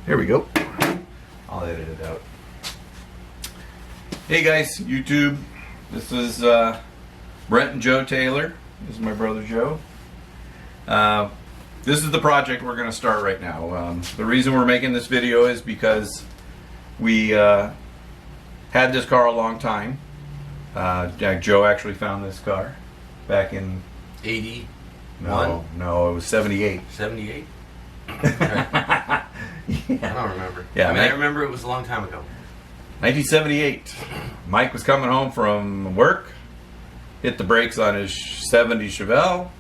Here we go. I'll edit it out. Hey guys, YouTube. This is Brent and Joe Taylor. This is my brother Joe. This is the project we're going to start right now. The reason we're making this video is because we had this car a long time. Joe actually found this car back in 80. No, it was 78. 78? I don't remember. Yeah, I remember it was a long time ago. 1978. Mike was coming home from work, hit the brakes on his 70 Chevelle,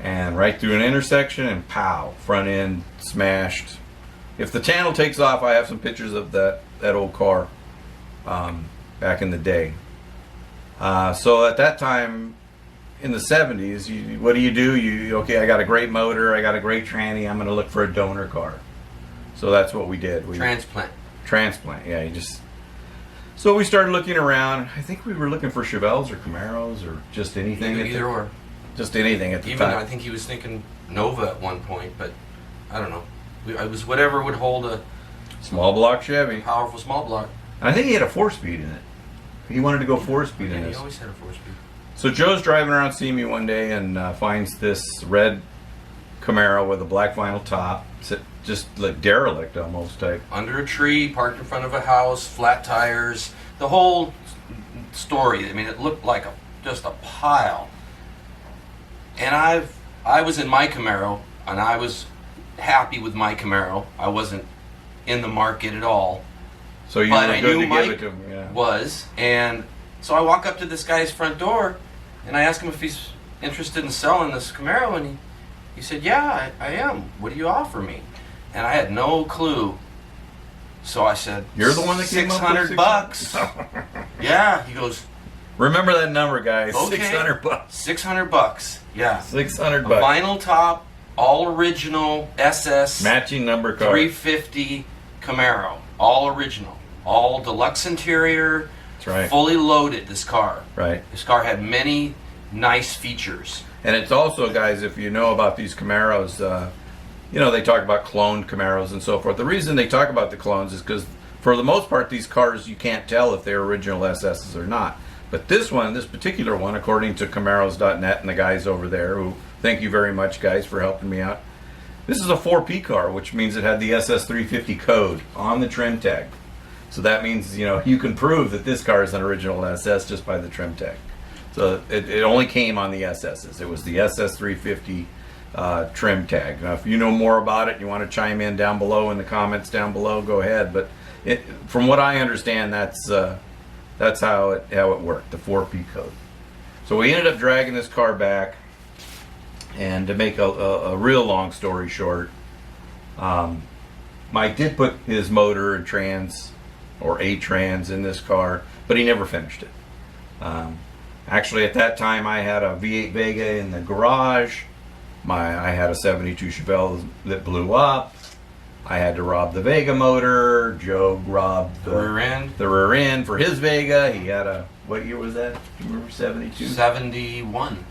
and right through an intersection, and pow, front end smashed. If the channel takes off, I have some pictures of that old car back in the day. So at that time, in the 70s, what do? Okay, I got a great motor, I got a great tranny, I'm going to look for a donor car. So that's what we did. Transplant, yeah. So we started looking around. I think we were looking for Chevelles or Camaros or just anything. Either or. Just anything at the time. I think he was thinking Nova at one point, but I don't know. It was whatever would hold a small block Chevy. Powerful small block. I think he had a 4-speed in it. He wanted to go 4-speed in it. this. He always had a 4-speed. So Joe's driving around seeing me one day and finds this red Camaro with a black vinyl top, just like derelict almost type. Under a tree, parked in front of a house, flat tires, the whole story. I mean, it looked like just a pile. And I was in my Camaro, and I was happy with my Camaro. I wasn't in the market at all. So you were good to give it to him, yeah. Was, and so I walk up to this guy's front door, and I ask him if he's interested in selling this Camaro, and he said, "Yeah, I am. What do you offer me?" And I had no clue. So I said, "You're the one that came up with $600." Yeah, he goes, "Remember that number, guys. Okay. $600." $600. Yeah. $600. Vinyl top, all original SS matching number car. 350 Camaro, all original, all deluxe interior. That's right. Fully loaded. This car. Right. This car had many nice features. And it's also, guys, if you know about these Camaros, they talk about cloned Camaros and so forth. The reason they talk about the clones is because, for the most part, these cars, you can't tell if they're original SSs or not. But this particular one, according to Camaros.net and the guys over there, who, thank you very much, guys, for helping me out. This is a 4P car, which means it had the SS 350 code on the trim tag. So that means, you can prove that this car is an original SS just by the trim tag. So it only came on the SSs. It was the SS 350 trim tag. Now, if you know more about it, you want to chime in down below in the comments down below, go ahead. But from what I understand, that's how it worked, the 4P code. So we ended up dragging this car back, and to make a real long story short, Mike did put his motor and trans, or a trans, in this car, but he never finished it. Actually, at that time, I had a V8 Vega in the garage. I had a 72 Chevelle that blew up. I had to rob the Vega motor. Joe robbed the rear end for his Vega. He had what year was that? Do you remember? 72? 71.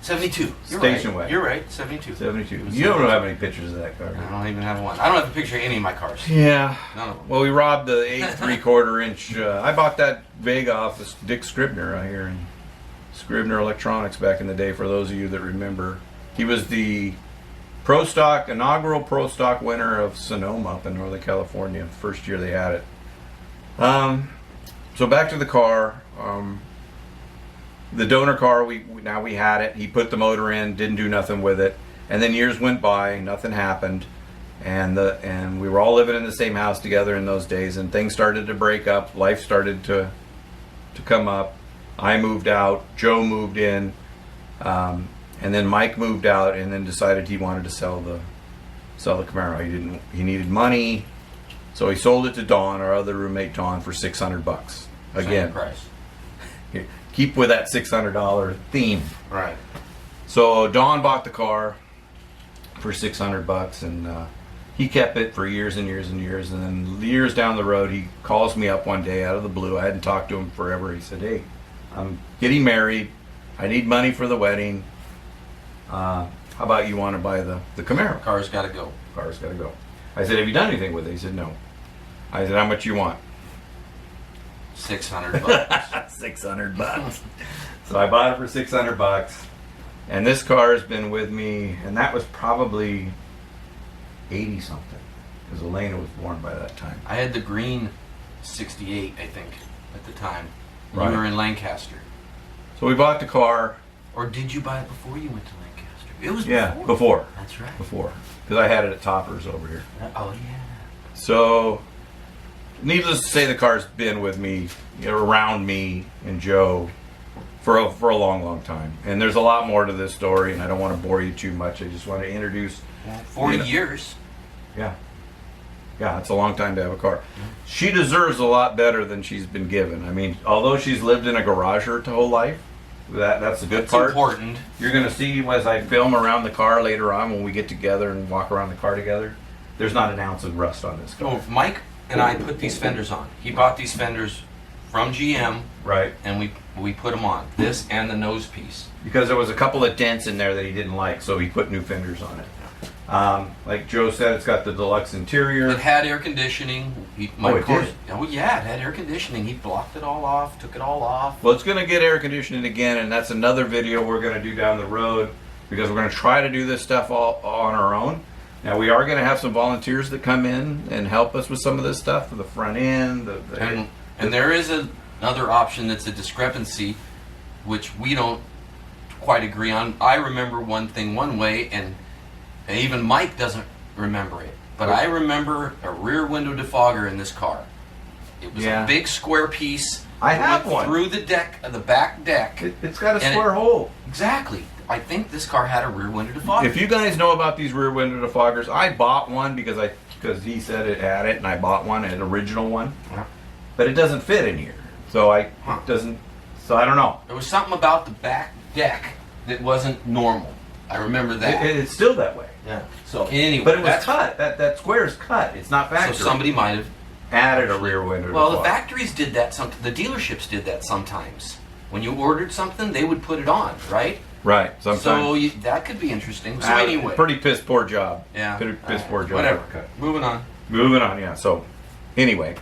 72. Station wagon. You're right. 72. 72. You don't have any pictures of that car. I don't even have one. I don't have a picture of any of my cars. Yeah. None of them. Well, we robbed the 8 3/4 inch. I bought that Vega off of Dick Scribner out here in Scribner Electronics back in the day, for those of you that remember. He was the inaugural Pro Stock winner of Sonoma up in Northern California, first year they had it. So back to the car. The donor car, we had it. He put the motor in, didn't do nothing with it. And then years went by, nothing happened. And we were all living in the same house together in those days, and things started to break up. Life started to come up. I moved out, Joe moved in, and then Mike moved out, and then decided he wanted to sell the Camaro. He needed money, so he sold it to Dawn, our other roommate Dawn, for $600. Again, same price. Keep with that $600 theme. Right. So Dawn bought the car for $600, and he kept it for years and years and years. And then years down the road, he calls me up one day out of the blue. I hadn't talked to him forever. He said, "Hey, I'm getting married. I need money for the wedding. How about you want to buy the Camaro?" Car's got to go. Car's got to go. I said, have you done anything with it? He said, no. I said, how much you want? $600 bucks. $600. So I bought it for $600. And this car has been with me, and that was probably 80 something, because Elena was born by that time. I had the green 68, I think, at the time. Right. You were in Lancaster. So we bought the car. Or did you buy it before you went to Lancaster? It was before. That's right. Before. Because I had it at Toppers over here. Oh, yeah. So, needless to say, the car's been with me, around me and Joe for a long, long time. And there's a lot more to this story, and I don't want to bore you too much. I just want to introduce. 40 years. Yeah. Yeah, it's a long time to have a car. She deserves a lot better than she's been given. I mean, although she's lived in a garage her whole life, that's the good part. It's important. You're going to see as I film around the car later on when we get together and walk around the car together, there's not an ounce of rust on this car. So Mike and I put these fenders on. He bought these fenders from GM. Right. And we put them on. This and the nose piece. Because there was a couple of dents in there that he didn't like, so he put new fenders on it. Like Joe said, it's got the deluxe interior. It had air conditioning. Did? Oh yeah, it had air conditioning. He blocked it all off, took it all off. Well, it's going to get air conditioning again, and that's another video we're going to do down the road, because we're going to try to do this stuff all on our own. Now, we are going to have some volunteers that come in and help us with some of this stuff for the front end. And there is another option that's a discrepancy, which we don't quite agree on. I remember one thing one way, and even Mike doesn't remember it. But I remember a rear window defogger in this car. It was a big square piece. I have one. Through the deck, the back deck. It's got a square hole. Exactly. I think this car had a rear window defogger. If you guys know about these rear window defoggers, I bought one because he said it had it, and I bought one, an original one. Yeah. But it doesn't fit in here, so I don't know. There was something about the back deck that wasn't normal. I remember that. It's still that way. Yeah. So anyway, but it was cut. That square is cut. It's not factory. So somebody might have added a rear window. Well, defogger. the factories did that. The dealerships did that sometimes. When you ordered something, they would put it on, right? Right. Sometimes. So that could be interesting. So anyway, pretty piss poor job. Yeah. Pretty piss poor job. Whatever. Moving on. Moving on. Yeah. So anyway,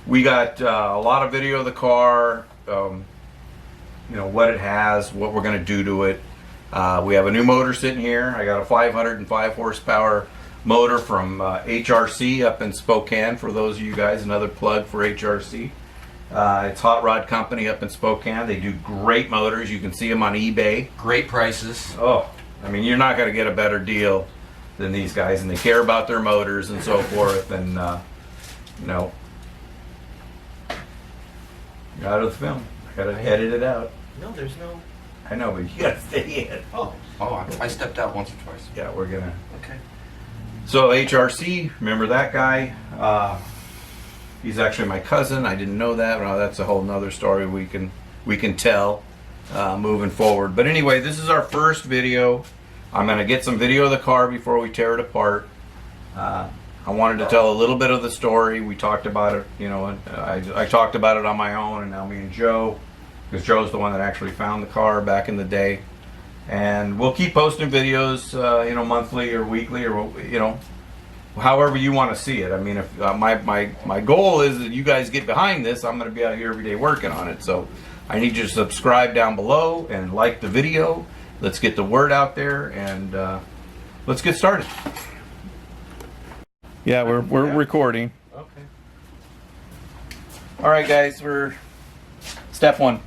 we got a lot of video of the car. What it has, what we're going to do to it. We have a new motor sitting here. I got a 505 horsepower motor from HRC up in Spokane. For those of you guys, another plug for HRC. It's Hot Rod Company up in Spokane. They do great motors. You can see them on eBay. Great prices. Oh, I mean, you're not going to get a better deal than these guys, and they care about their motors and so forth. And out of the film, I got to edit it out. No, there's no. I know, but you got to stay in. Oh, I stepped out once or twice. Yeah, we're gonna. Okay. So HRC, remember that guy? He's actually my cousin. I didn't know that. Well, that's a whole nother story we can tell moving forward. But anyway, this is our first video. I'm gonna get some video of the car before we tear it apart. I wanted to tell a little bit of the story. We talked about it, and I talked about it on my own, and now me and Joe, because Joe's the one that actually found the car back in the day. And we'll keep posting videos, monthly or weekly, or however you want to see it. I mean, if my goal is that you guys get behind this, I'm going to be out here every day working on it. So I need you to subscribe down below and like the video. Let's get the word out there, and let's get started. Yeah, we're recording. Okay. All right, guys, we're step one.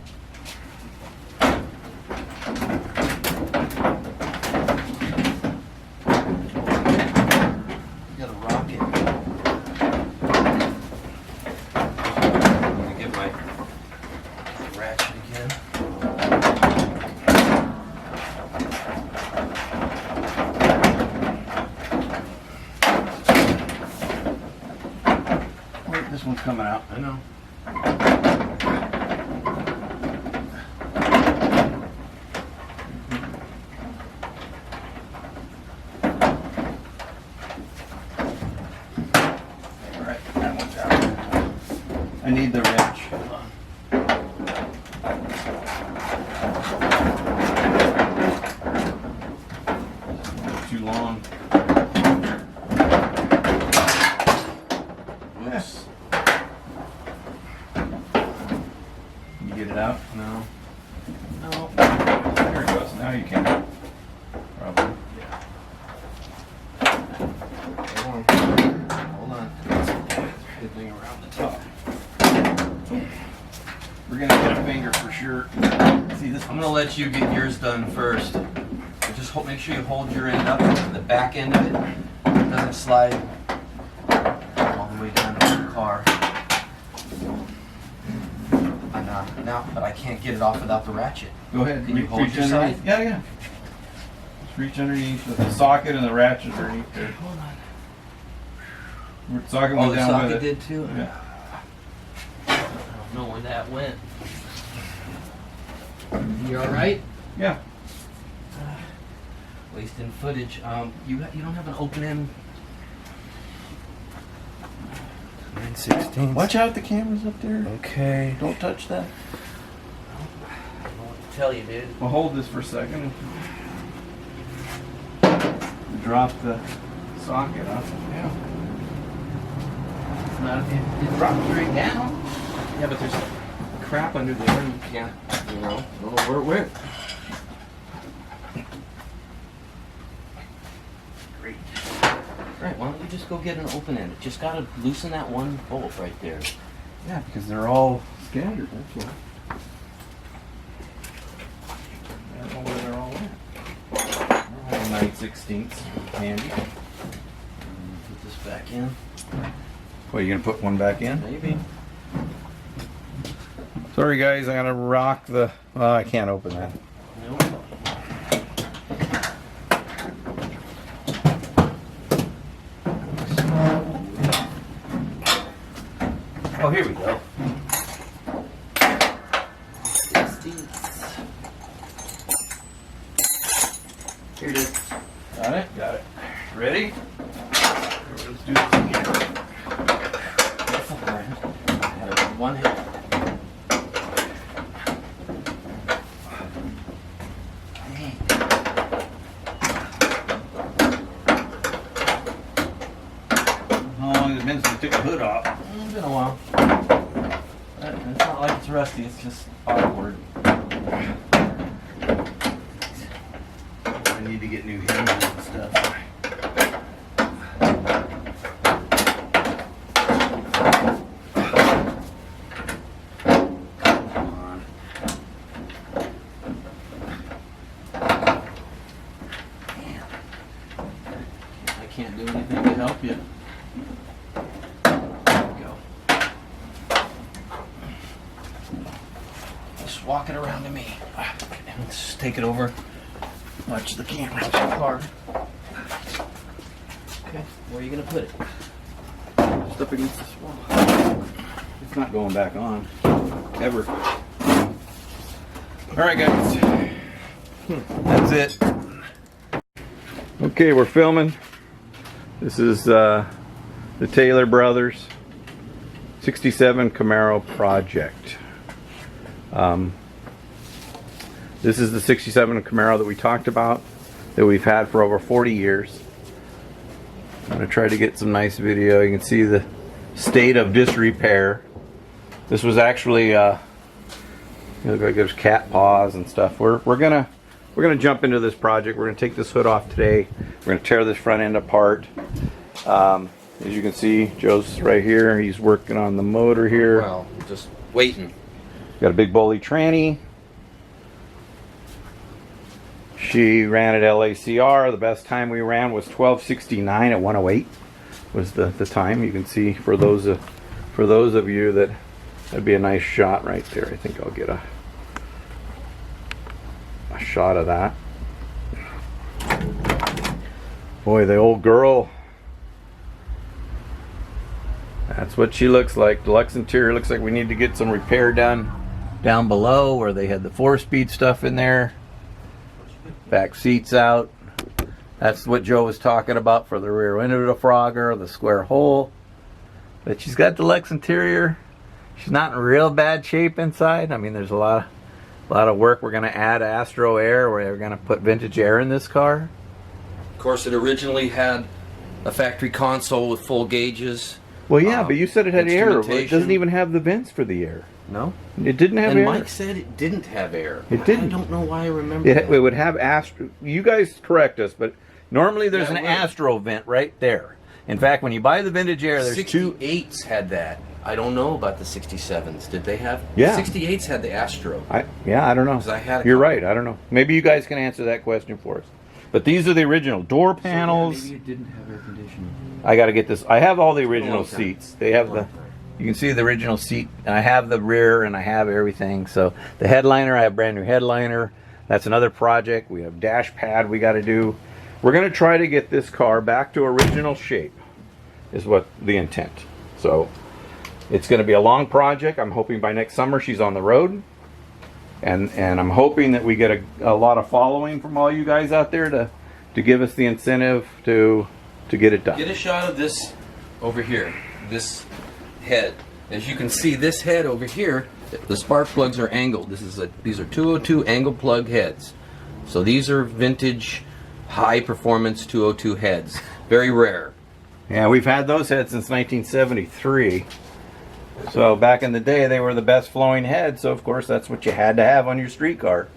This one's coming out. I know. All right, that one's out. I need the wrench. Hold on. Too long. out? No. No. There it goes. Now you can. Probably. Hold on. Fiddling around the top. We're gonna get a finger for sure. See this? I'm gonna let you get yours done first. Just make sure you hold your end up to the back end of it. It doesn't slide all the way down to the car. But I can't get it off without the ratchet. Go ahead. Can you hold reach your underneath. side? Yeah, yeah. Just reach underneath with the socket and the ratchet underneath there. Hold on. The socket Oh, went the down socket with it. did too? Yeah. I don't know where that went. You alright? Yeah. Wasting footage. You don't have an open end. 9/16. Watch out, the camera's up there. Okay. Don't touch that. I don't know what to tell you, dude. Well, hold this for a second. Drop the socket off. Yeah. It drops right down. Yeah, but there's crap under there and you can't, I don't know where it went. Great. Right, why don't you just go get an open end? Just gotta loosen that one bolt right there. Yeah, because they're all scattered. That's why. I don't know where they're all at. I have a 9/16 handy. Put this back in. Well, you gonna put one back in? Maybe. Sorry, guys. I gotta rock the. Well, I can't open that. Nope. Oh, here we go. Here it is. Got it? Got it. Ready? Let's do this again. One hit. How long has it been since I took the hood off? It's been a while. It's not like it's rusty, it's just awkward. I need to get new hinges and stuff. I can't do anything to help you. There we go. Just walk it around to me. Let's just take it over. Watch the camera. Watch the car. Okay, where are you gonna put it? Just up against the wall. It's not going back on. Ever. Alright, guys. That's it. Okay, we're filming. This is the Taylor Brothers 67 Camaro Project. This is the 67 Camaro that we talked about, that we've had for over 40 years. I'm going to try to get some nice video. You can see the state of disrepair. This was actually, look like there's cat paws and stuff. We're gonna jump into this project. We're gonna take this hood off today. We're gonna tear this front end apart. As you can see, Joe's right here. He's working on the motor here. Well, just waiting. Got a big bully tranny. She ran at LACR. The best time we ran was 12:69 at 108 was the time. You can see for those of you that'd be a nice shot right there. I think I'll get a shot of that. Boy, the old girl. That's what she looks like. Deluxe interior looks like we need to get some repair done down below where they had the 4-speed stuff in there. Back seats out. That's what Joe was talking about for the rear window defrogger, the square hole. But she's got deluxe interior. She's not in real bad shape inside. I mean, there's a lot of work. We're going to add Astro Air. We're going to put vintage air in this car. Of course, it originally had a factory console with full gauges. Well, yeah, but you said it had air. But it instrumentation. doesn't even have the vents for the air. No? It didn't have And air. Mike said it didn't have air. It didn't. I don't know why I remember It, that. it would have astro. You guys correct us, but normally there's Yeah, an it would. astro vent right there. In fact, when you buy the vintage air, there's two. 68s had that. I don't know about the 67s. Did they have? Yeah. 68s had the Astro. I don't know. 'Cause I had a You're couple. right. I don't know. Maybe you guys can answer that question for us. But these are the original door panels. Maybe it didn't have air conditioning. I got to get this. I have all the original long time. seats. They have the. You can see the original seat, and I have the rear, and I have everything. So the headliner, I have brand new headliner. That's another project. We have dash pad we got to do. We're going to try to get this car back to original shape, is what the intent. So it's going to be a long project. I'm hoping by next summer she's on the road, and I'm hoping that we get a lot of following from all you guys out there to give us the incentive to get it done. Get a shot of this over here. This head. As you can see, this head over here, the spark plugs are angled. These are 202 angle plug heads. So these are vintage, high performance 202 heads. Very rare. Yeah, we've had those heads since 1973. So back in the day, they were the best flowing heads. So of course, that's what you had to have on your street car.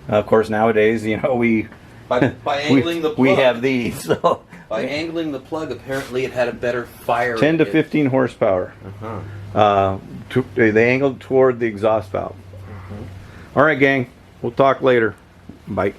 Of course, nowadays, we By angling the plug. we have these. So By angling the plug, apparently it had a better fire. 10 to 15 horsepower. They angled toward the exhaust valve. All right, gang. We'll talk later. Bye.